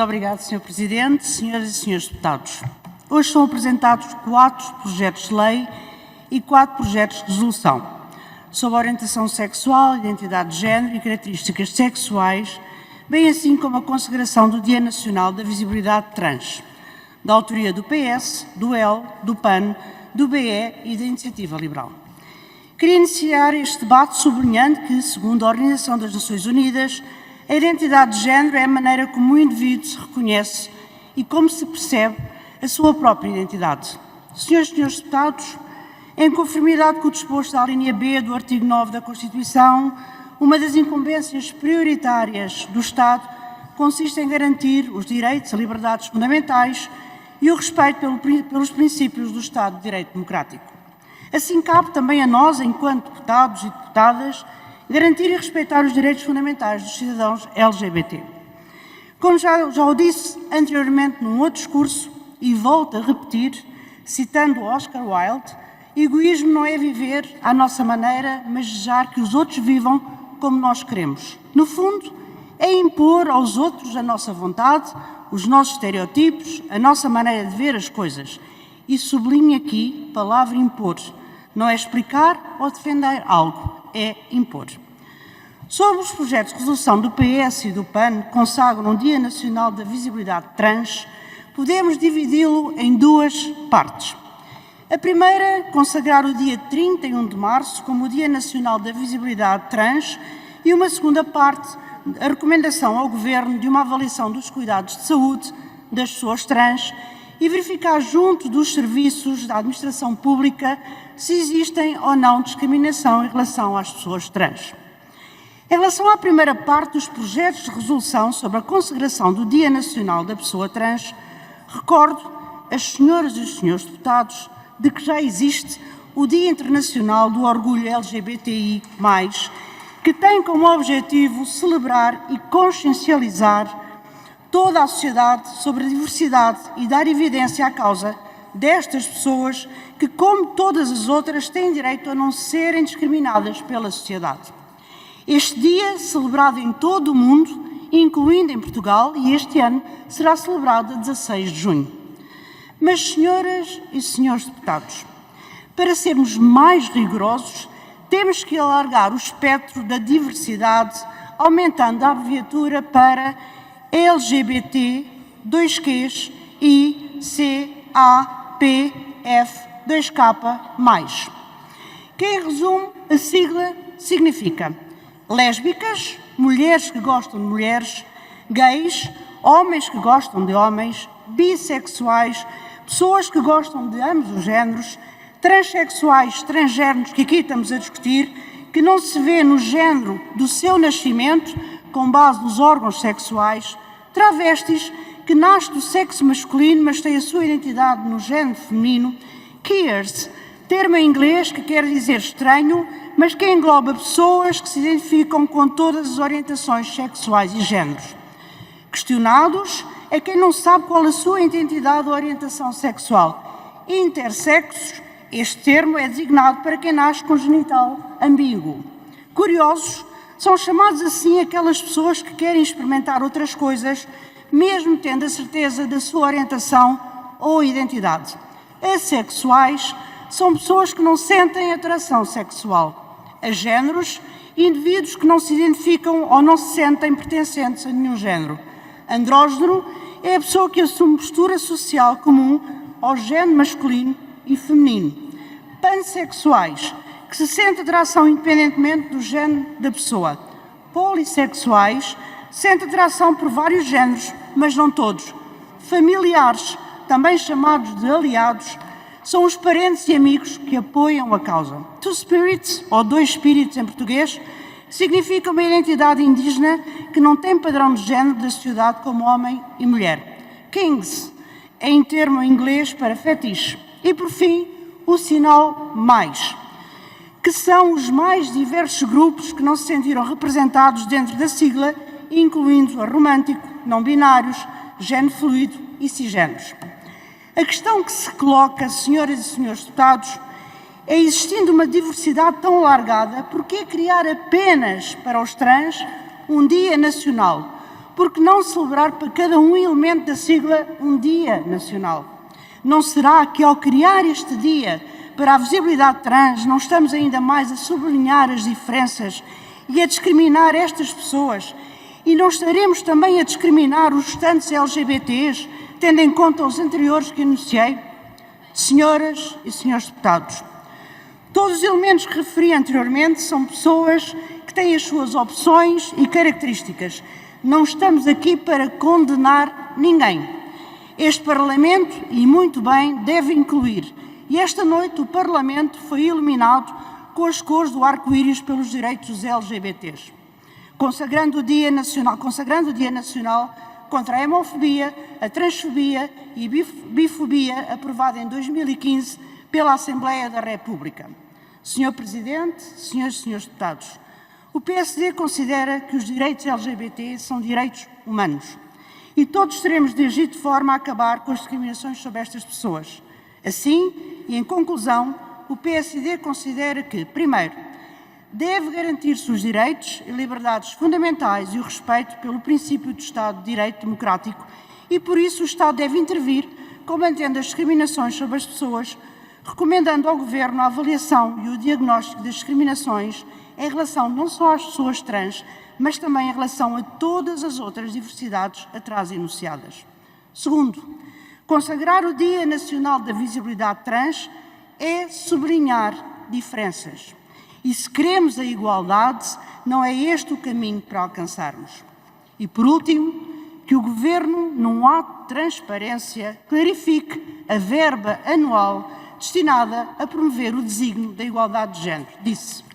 Muito obrigado, Sr. Presidente, senhoras e senhores deputados. Hoje são apresentados 4 projetos de lei e 4 projetos de resolução sobre a orientação sexual, identidade de género e características sexuais, bem assim como a consagração do Dia Nacional da Visibilidade Trans, da autoria do PS, do L, do PAN, do BE e da Iniciativa Liberal. Queria iniciar este debate sublinhando que, segundo a Organização das Nações Unidas, a identidade de género é a maneira como o indivíduo se reconhece e como se percebe a sua própria identidade. Senhoras e senhores deputados, em conformidade com o disposto da linha B do artigo 9 da Constituição, uma das incumbências prioritárias do Estado consiste em garantir os direitos e liberdades fundamentais e o respeito pelos princípios do Estado de Direito Democrático. Assim cabe também a nós, enquanto deputados e deputadas, garantir e respeitar os direitos fundamentais dos cidadãos LGBT. Como já o disse anteriormente num outro discurso, e volto a repetir, citando Oscar Wilde, egoísmo não é viver à nossa maneira, mas desejar que os outros vivam como nós queremos. No fundo, é impor aos outros a nossa vontade, os nossos estereotipos, a nossa maneira de ver as coisas. E sublinho aqui a palavra impor. Não é explicar ou defender algo, é impor. Sobre os projetos de resolução do PS e do PAN que consagram o Dia Nacional da Visibilidade Trans, podemos dividi-lo em 2 partes. A primeira, consagrar o dia 31 de março como o Dia Nacional da Visibilidade Trans, e uma segunda parte, a recomendação ao Governo de uma avaliação dos cuidados de saúde das pessoas trans e verificar junto dos serviços da administração pública se existem ou não discriminação em relação às pessoas trans. Em relação à primeira parte dos projetos de resolução sobre a consagração do Dia Nacional da Pessoa Trans, recordo às senhoras e os senhores deputados de que já existe o Dia Internacional do Orgulho LGBTI+, que tem como objetivo celebrar e consciencializar toda a sociedade sobre a diversidade e dar evidência à causa destas pessoas que, como todas as outras, têm direito a não serem discriminadas pela sociedade. Este dia, celebrado em todo o mundo, incluindo em Portugal, e este ano será celebrado a 16 de junho. Mas, senhoras e senhores deputados, para sermos mais rigorosos, temos que alargar o espectro da diversidade, aumentando a abreviatura para LGBT, 2 Qs, I, C, A, P, F, 2K+. Que, em resumo, a sigla significa lésbicas, mulheres que gostam de mulheres, gays, homens que gostam de homens, bissexuais, pessoas que gostam de ambos os géneros, transexuais, transgéneros, que aqui estamos a discutir, que não se vê no género do seu nascimento, com base nos órgãos sexuais, travestis, que nasce do sexo masculino, mas tem a sua identidade no género feminino, queers, termo em inglês que quer dizer estranho, mas que engloba pessoas que se identificam com todas as orientações sexuais e géneros. Questionados é quem não sabe qual a sua identidade ou orientação sexual. Intersexos, este termo é designado para quem nasce com genital ambíguo. Curiosos, são chamados assim aquelas pessoas que querem experimentar outras coisas, mesmo tendo a certeza da sua orientação ou identidade. Assexuais são pessoas que não sentem atração sexual. Agéneros, indivíduos que não se identificam ou não se sentem pertencentes a nenhum género. Andrógeno é a pessoa que assume postura social comum ao género masculino e feminino. Pansexuais, que se sentem atração independentemente do género da pessoa. Polissexuais, sentem atração por vários géneros, mas não todos. Familiares, também chamados de aliados, são os parentes e amigos que apoiam a causa. Two spirits, ou 2 espíritos em português, significa uma identidade indígena que não tem padrão de género da sociedade como homem e mulher. Kings, em termo inglês para fetiche. E, por fim, o sinal mais, que são os mais diversos grupos que não se sentiram representados dentro da sigla, incluindo a romântico, não binários, género fluido e cisgéneros. A questão que se coloca, senhoras e senhores deputados, é, existindo uma diversidade tão alargada, por que criar apenas para os trans um dia nacional, Por que não celebrar para cada um elemento da sigla um Dia Nacional? Não será que ao criar este dia para a visibilidade trans não estamos ainda mais a sublinhar as diferenças e a discriminar estas pessoas? E não estaremos também a discriminar os restantes LGBTs, tendo em conta os anteriores que enunciei? Senhoras e senhores deputados, todos os elementos que referi anteriormente são pessoas que têm as suas opções e características. Não estamos aqui para condenar ninguém. Este Parlamento, e muito bem, deve incluir. E esta noite o Parlamento foi iluminado com as cores do arco-íris pelos direitos dos LGBTs, consagrando o Dia Nacional contra a homofobia, a transfobia e bifobia, aprovado em 2015 pela Assembleia da República. Senhor Presidente, senhoras e senhores deputados, o PSD considera que os direitos LGBT são direitos humanos e todos teremos de agir de forma a acabar com as discriminações sobre estas pessoas. Assim, e em conclusão, o PSD considera que, primeiro, deve garantir-se os direitos e liberdades fundamentais e o respeito pelo princípio do Estado de Direito Democrático e, por isso, o Estado deve intervir, combatendo as discriminações sobre as pessoas, recomendando ao Governo a avaliação e o diagnóstico das discriminações em relação não só às pessoas trans, mas também em relação a todas as outras diversidades atrás enunciadas. Segundo, consagrar o Dia Nacional da Visibilidade Trans é sublinhar diferenças. E se queremos a igualdade, não é este o caminho para alcançarmos. E, por último, que o Governo, num ato de transparência, clarifique a verba anual destinada a promover o desígnio da igualdade de género. Disse.